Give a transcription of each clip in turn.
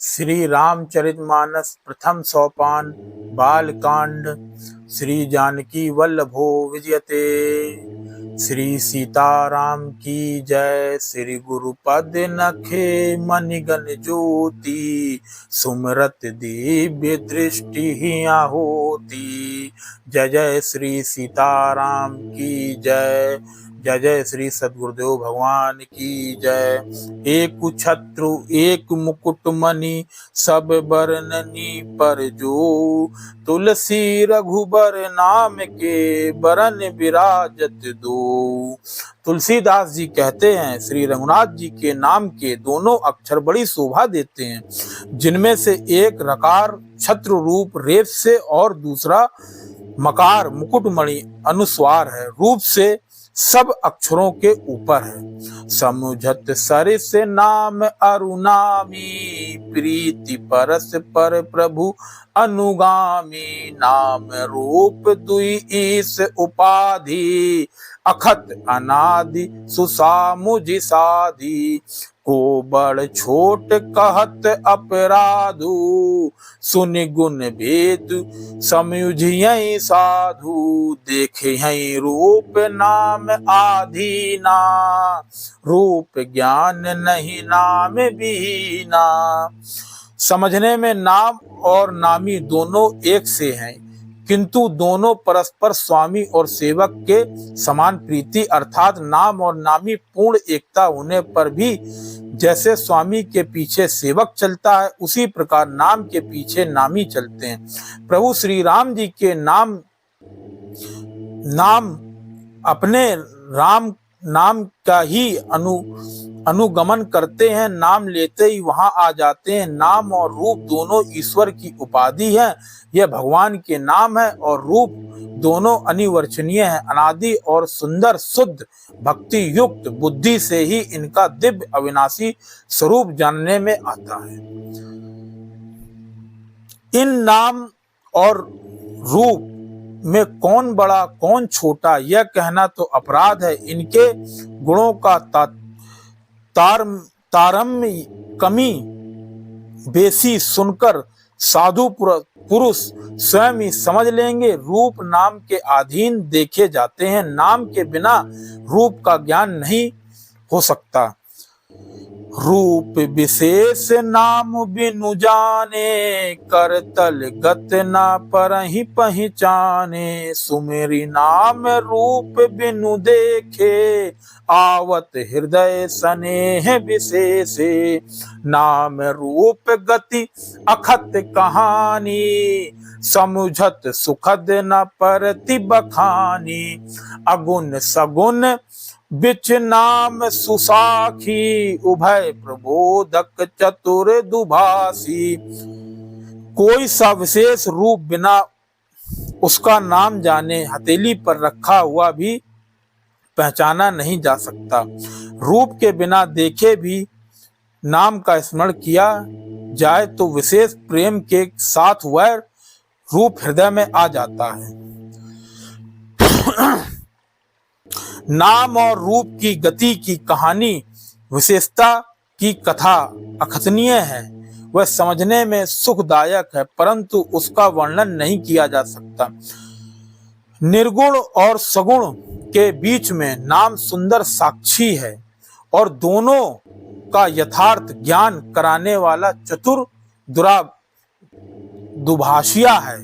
श्री रामचरितमानस प्रथम सोपान बालकांड। श्री जानकी वल्लभो विजयते। श्री सीताराम की जय। श्री गुरुपद नखे मणिगण ज्योति, सुमरत दिव्य दृष्टि हिया होती। जय जय श्री सीताराम की जय। जय जय श्री सद्गुरुदेव भगवान की जय। एक छत्रु एक मुकुट मणि, सब बरननी पर जो। तुलसी रघुबर नाम के, बरन विराजत दो। तुलसीदास जी कहते हैं श्री रघुनाथ जी के नाम के दोनों अक्षर बड़ी शोभा देते हैं, जिनमें से एक रकार छत्र रूप रेफ से और दूसरा मकार मुकुटमणि अनुस्वार है, रूप से सब अक्षरों के ऊपर है। समुझत सरिस नाम अरुणामी, प्रीति परस पर प्रभु अनुगामी। नाम रूप दुई ईस उपाधि, अखत अनादि सुसामुझि साधि। को बड़ छोट कहत अपराधु, सुन गुण भेद समझियहि साधु। देखेहि रूप नाम आधीना, रूप ज्ञान नहीं नाम बीना। समझने में नाम और नामी दोनों एक से हैं, किंतु दोनों परस्पर स्वामी और सेवक के समान प्रीति अर्थात नाम और नामी पूर्ण एकता होने पर भी जैसे स्वामी के पीछे सेवक चलता है, उसी प्रकार नाम के पीछे नामी चलते हैं। प्रभु श्री राम जी के नाम अपने राम नाम का ही अनुगमन करते हैं, नाम लेते ही वहां आ जाते हैं। नाम और रूप दोनों ईश्वर की उपाधि है। यह भगवान के नाम है और रूप दोनों अनिवर्चनीय है। अनादि और सुंदर शुद्ध भक्ति युक्त बुद्धि से ही इनका दिव्य अविनाशी स्वरूप जानने में आता है। इन नाम और रूप में कौन बड़ा कौन छोटा यह कहना तो अपराध है। इनके गुणों का तारम्य कमी बेसी सुनकर साधु पुरुष स्वयं ही समझ लेंगे। रूप नाम के अधीन देखे जाते हैं, नाम के बिना रूप का ज्ञान नहीं हो सकता। रूप विशेष नाम बिनु जाने, करतल गत न परहि पहचाने। सुमेरी नाम रूप बिनु देखे, आवत हृदय स्नेह विशेषे। नाम रूप गति अखत कहानी, समुझत सुखद न परति बखानी। अगुण सगुण बिच नाम सुसाखी, उभय प्रबोधक चतुर दुभाषी। कोई सा विशेष रूप बिना उसका नाम जाने हथेली पर रखा हुआ भी पहचाना नहीं जा सकता। रूप के बिना देखे भी नाम का स्मरण किया जाए तो विशेष प्रेम के साथ वह रूप हृदय में आ जाता है। नाम और रूप की गति की कहानी विशेषता की कथा अकथनीय है। वह समझने में सुखदायक है, परंतु उसका वर्णन नहीं किया जा सकता। निर्गुण और सगुण के बीच में नाम सुंदर साक्षी है और दोनों का यथार्थ ज्ञान कराने वाला चतुर दुभाषिया है।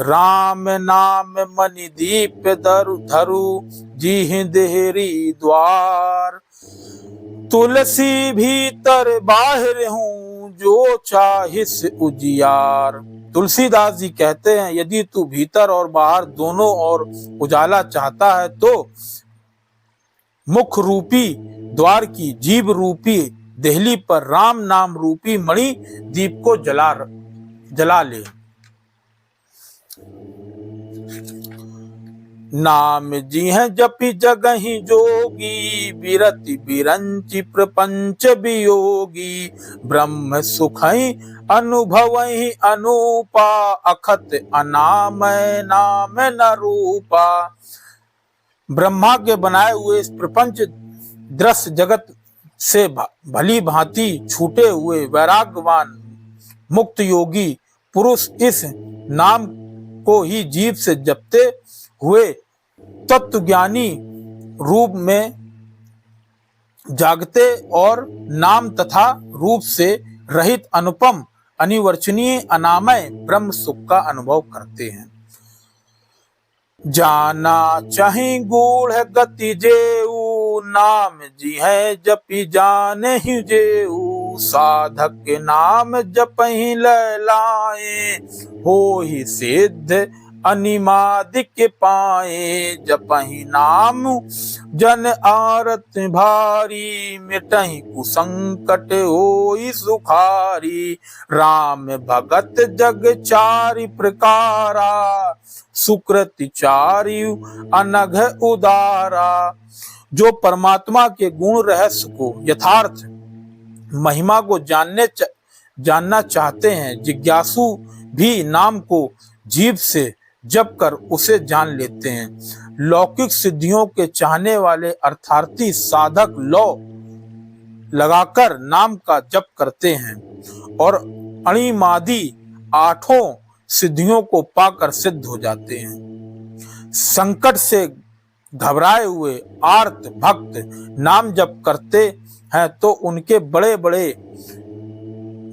राम नाम मणि दीप धरु, जी देहरी द्वार। तुलसी भीतर बाहर हूँ, जो चाहिस उजियार। तुलसीदास जी कहते हैं, यदि तू भीतर और बाहर दोनों ओर उजाला चाहता है तो मुख रूपी द्वार की जीभ रूपी देहली पर राम नाम रूपी मणि दीप को जला ले। नाम जी है जपि जगहि जोगी, बिरति बिरंचि प्रपंच वियोगी। ब्रह्म सुखहि अनुभवहि अनूपा, अखत अनामय नाम न रूपा। ब्रह्मा के बनाए हुए इस प्रपंच दृश्य जगत से भली भांति छूटे हुए वैराग्यवान मुक्त योगी पुरुष इस नाम को ही जीव से जपते हुए तत्वज्ञानी रूप में जागते और नाम तथा रूप से रहित अनुपम अनिवर्चनीय अनामय ब्रह्म सुख का अनुभव करते हैं। जाना चाहे गूढ़ गति जेऊ, नाम जी है जपी जाने ही जेऊ, साधक के नाम जपहि लैलाए, हो ही सिद्ध अनिमादिक पाए, जपहि नाम जन आरत भारी, मिटहि कुसंकट होई सुखारी, राम भगत जग चारि प्रकारा, सुकृति चारि अनघ उदारा। जो परमात्मा के गुण रहस्य को यथार्थ महिमा को जानना चाहते हैं, जिज्ञासु भी नाम को जीभ से जप कर उसे जान लेते हैं। लौकिक सिद्धियों के चाहने वाले अर्थार्थी साधक लौ लगाकर नाम का जप करते हैं और अणिमादि आठों सिद्धियों को पाकर सिद्ध हो जाते हैं। संकट से घबराए हुए आर्त भक्त नाम जप करते हैं तो उनके बड़े बड़े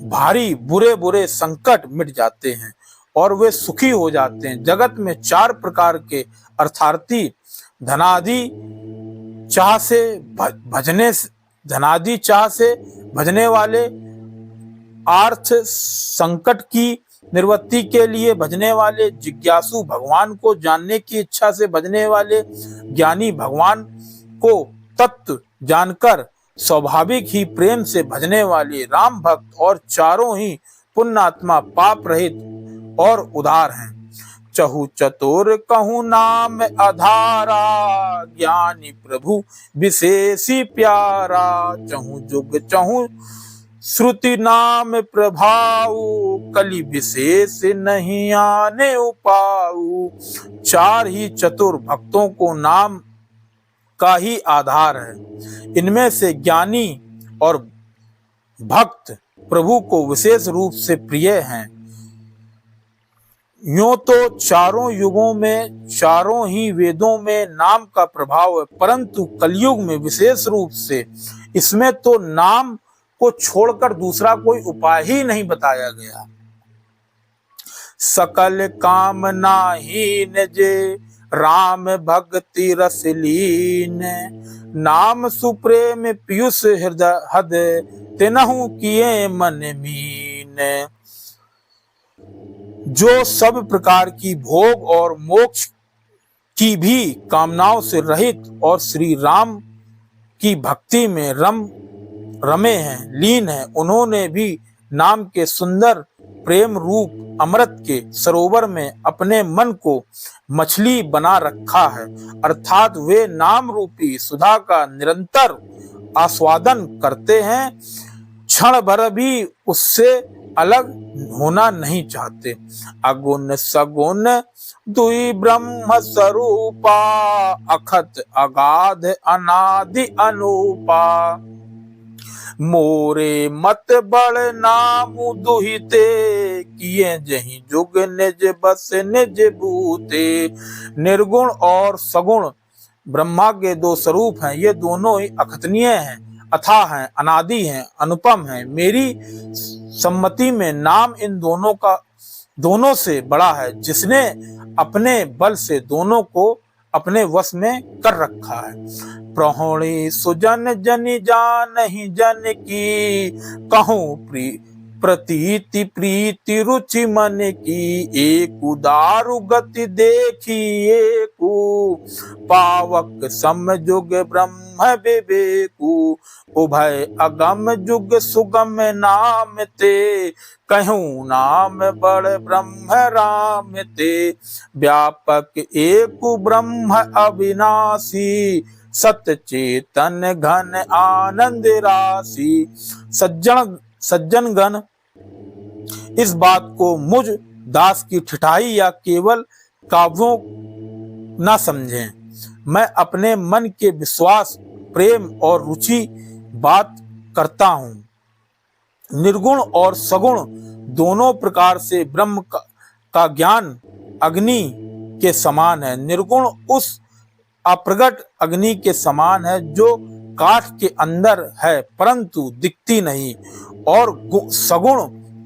भारी बुरे बुरे संकट मिट जाते हैं और वे सुखी हो जाते हैं। जगत में चार प्रकार के अर्थार्थी धनादि चाह से भजने वाले, आर्थ संकट की निवृत्ति के लिए भजने वाले, जिज्ञासु भगवान को जानने की इच्छा से भजने वाले, ज्ञानी भगवान को तत्व जानकर स्वाभाविक ही प्रेम से भजने वाले, राम भक्त और चारों ही पुण्यात्मा पाप रहित और उदार हैं। चहु चतुर कहूँ नाम अधारा, ज्ञानी प्रभु विशेषी प्यारा, चहु जुग चहु श्रुति नाम प्रभाऊ, कलि विशेष नहीं आने उपाऊ। चार ही चतुर भक्तों को नाम का ही आधार है। इनमें से ज्ञानी और भक्त प्रभु को विशेष रूप से प्रिय हैं। यूं तो चारों युगों में चारों ही वेदों में नाम का प्रभाव है, परंतु कलयुग में विशेष रूप से इसमें तो नाम को छोड़कर दूसरा कोई उपाय ही नहीं बताया गया। सकल कामना हीन जे राम भक्ति रस लीन, नाम सुप्रेम पीयूष हृदय हद, तिनहु किए मन मीन। जो सब प्रकार की भोग और मोक्ष की भी कामनाओं से रहित और श्री राम की भक्ति में रमे हैं, लीन हैं, उन्होंने भी नाम के सुंदर प्रेम रूप अमृत के सरोवर में अपने मन को मछली बना रखा है, अर्थात वे नाम रूपी सुधा का निरंतर आस्वादन करते हैं, क्षण भर भी उससे अलग होना नहीं चाहते। अगुण सगुण दुई ब्रह्म स्वरूपा, अखत अगाध अनादि अनूपा, मोरे मत बड़ नाम दुहिते, किए जही जुग निज बस निज भूते। निर्गुण और सगुण ब्रह्मा के दो स्वरूप हैं, ये दोनों ही अखतनीय हैं, अथाह हैं, अनादि हैं, अनुपम हैं। मेरी सम्मति में नाम इन दोनों से बड़ा है, जिसने अपने बल से दोनों को अपने वश में कर रखा है। प्रहोणी सुजन जनि जानहि जन की, कहूँ प्रतीति प्रीति रुचि मन की। एक दारु गति देखी एकू, पावक सम जुग ब्रह्म विवेकू। उभय अगम जुग सुगम नाम ते, कहूँ नाम बड़ ब्रह्म राम ते। व्यापक एक ब्रह्म अविनाशी, सत्य चेतन घन आनंद राशि। सज्जन गण इस बात को मुझ दास की ठिठाई या केवल काव्यों न समझें। मैं अपने मन के विश्वास, प्रेम और रुचि बात करता हूँ। निर्गुण और सगुण दोनों प्रकार से ब्रह्म का ज्ञान अग्नि के समान है। निर्गुण उस अप्रगट अग्नि के समान है जो काठ के अंदर है परंतु दिखती नहीं, और सगुण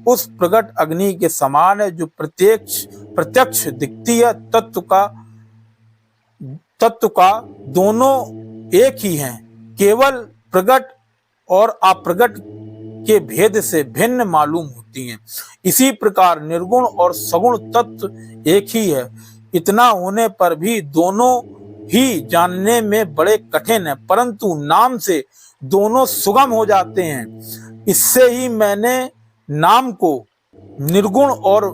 उस प्रगट अग्नि के समान है जो प्रत्यक्ष दिखती है। तत्व का दोनों एक ही हैं, केवल प्रगट और अप्रगट के भेद से भिन्न मालूम होती हैं। इसी प्रकार निर्गुण और सगुण तत्व एक ही है। इतना होने पर भी दोनों ही जानने में बड़े कठिन है, परंतु नाम से दोनों सुगम हो जाते हैं। इससे ही मैंने नाम को निर्गुण और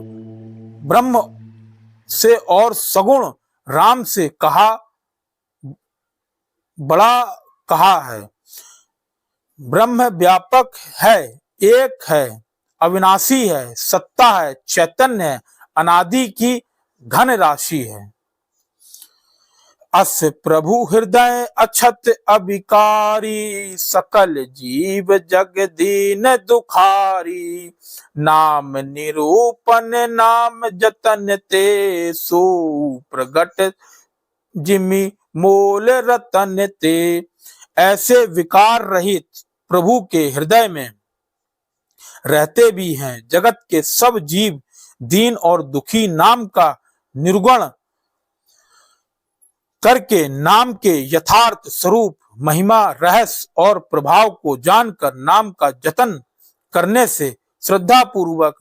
ब्रह्म से और सगुण राम से बड़ा कहा है। ब्रह्म व्यापक है, एक है, अविनाशी है, सत्ता है, चैतन्य है, अनादि की घन राशि है। अस प्रभु हृदय अछत अभिकारी, सकल जीव जग दीन दुखारी। नाम निरूपन नाम जतन ते, सो प्रगट जिमि मोल रतन ते। ऐसे विकार रहित प्रभु के हृदय में रहते भी हैं जगत के सब जीव दीन और दुखी। नाम का निर्गुण करके नाम के यथार्थ स्वरूप, महिमा, रहस्य और प्रभाव को जानकर नाम का जतन करने से, श्रद्धा पूर्वक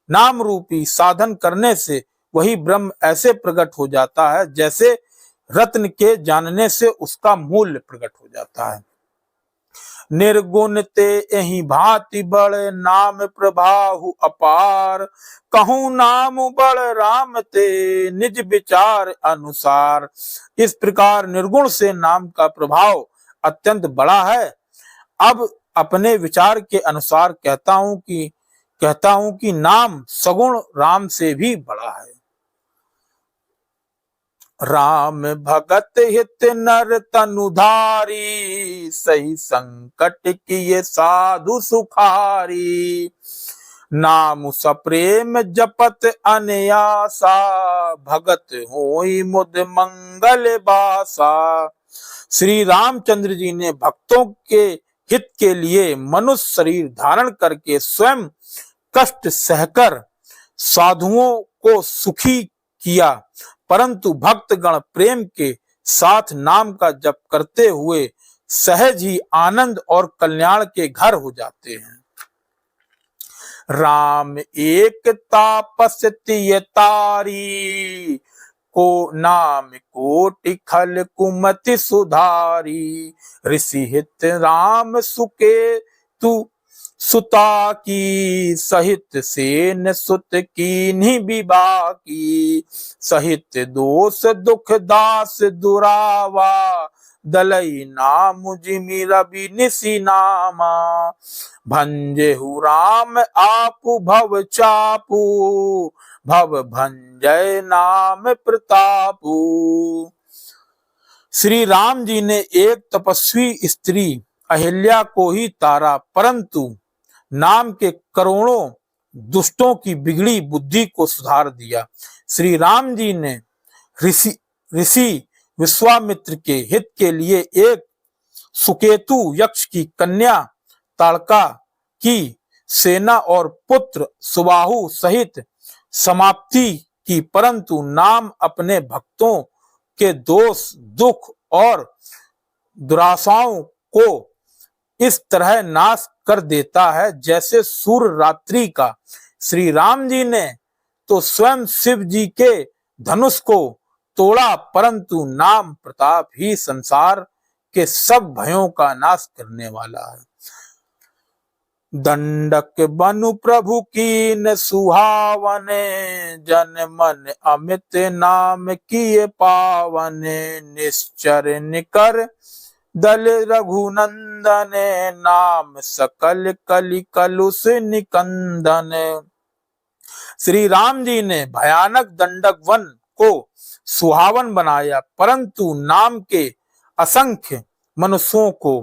नाम रूपी साधन करने से वही ब्रह्म ऐसे प्रकट हो जाता है जैसे रत्न के जानने से उसका मूल्य प्रकट हो जाता है। निर्गुण ते यही भांति बड़, नाम प्रभाहु अपार। कहूँ नाम बड़ राम ते, निज विचार अनुसार। इस प्रकार निर्गुण से नाम का प्रभाव अत्यंत बड़ा है। अब अपने विचार के अनुसार कहता हूँ कि नाम सगुण राम से भी बड़ा है। राम भगत हित नर तनुधारी, सही संकट किए साधु सुखारी। नाम सप्रेम जपत अनयासा, भगत होई मुद मंगल बासा। श्री रामचंद्र जी ने भक्तों के हित के लिए मनुष्य शरीर धारण करके स्वयं कष्ट सहकर साधुओं को सुखी किया, परंतु भक्तगण प्रेम के साथ नाम का जप करते हुए सहज ही आनंद और कल्याण के घर हो जाते हैं। राम एक तापस तिय तारी, को नाम कोटि खल कुमति सुधारी। ऋषि हित राम सुके तू सुता की, सहित सेन सुत कीन्ही विभा की। सहित दोष दुख दास दुरावा, दलई नाम जिमि रवि निसि नामा। भंजेहु राम आपु भव चापू, भव भंजय नाम प्रतापू। श्री राम जी ने एक तपस्वी स्त्री अहिल्या को ही तारा, परंतु नाम के करोड़ों दुष्टों की बिगड़ी बुद्धि को सुधार दिया। श्री राम जी ने ऋषि विश्वामित्र के हित के लिए एक सुकेतु यक्ष की कन्या ताड़का की सेना और पुत्र सुबाहु सहित समाप्ति की, परंतु नाम अपने भक्तों के दोष दुख और दुराशाओं को इस तरह नाश कर देता है जैसे सूर्य रात्रि का। श्री राम जी ने तो स्वयं शिव जी के धनुष को तोड़ा, परंतु नाम प्रताप ही संसार के सब भयों का नाश करने वाला है। दंडक बनु प्रभु कीन सुहावने, जन मन अमित नाम किए पावने। निश्चर निकर दल रघुनंदन, नाम सकल कलि कलुष निकंदन। श्री राम जी ने भयानक दंडक वन को सुहावन बनाया, परंतु नाम के असंख्य मनुष्यों को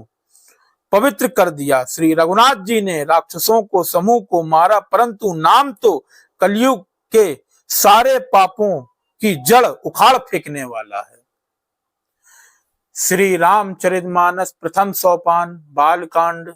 पवित्र कर दिया। श्री रघुनाथ जी ने राक्षसों को समूह को मारा, परंतु नाम तो कलयुग के सारे पापों की जड़ उखाड़ फेंकने वाला है। श्री रामचरितमानस प्रथम सोपान बालकांड